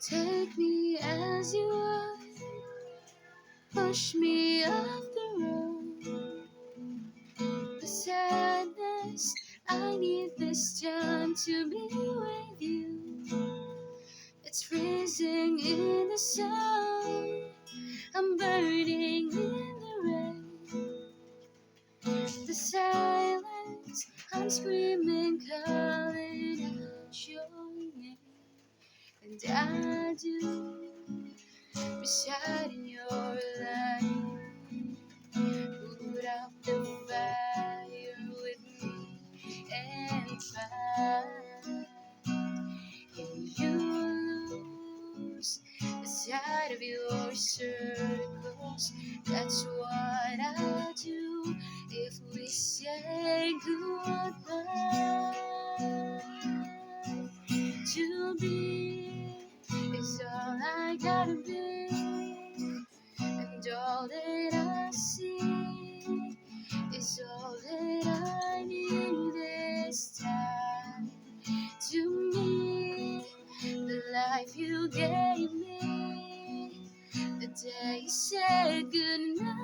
Take me as you are, push me off the road. The sadness, I need this time to be with you. It's freezing in the sun, I'm burning in the rain. The silence, I'm screaming, calling out your name. And I do reside in your light. Put out the fire with me and find. And you lose the sight of your circles. That's what I'll do if we say goodbye. To be is all I gotta be, and all that I see is all that I need this time. To me, the life you gave me, the day you said goodnight.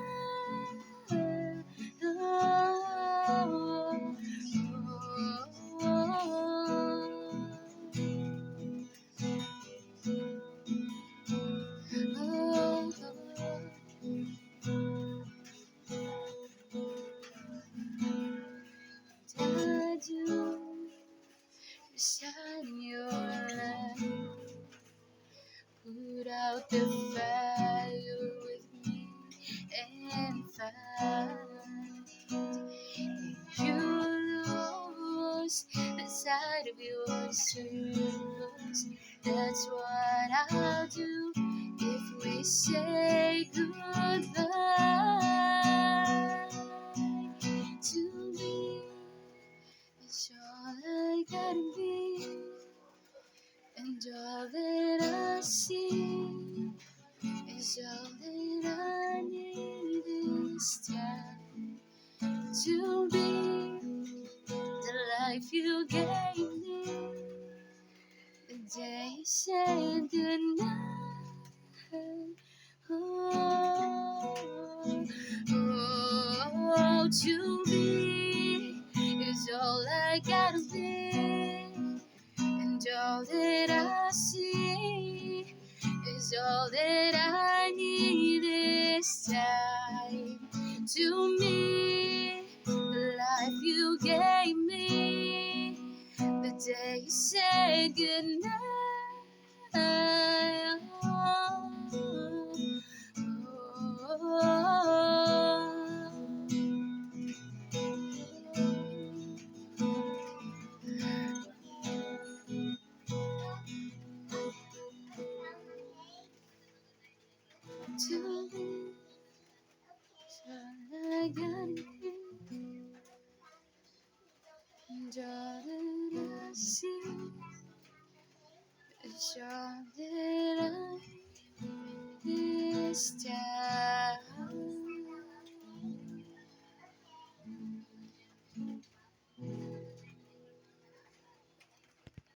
I do shine your light, put out the fire with me and find. You lose the sight of your circles. That's what I'll do if we say goodbye. To me, it's all I gotta be, and all that I see is all that I need this time. To be the life you gave me, the day you said goodnight. To be is all I gotta be, and all that I see is all that I need this time. To me, the life you gave me, the day you said goodnight. To me, it's all I gotta be, and all that I see is all that I need this time.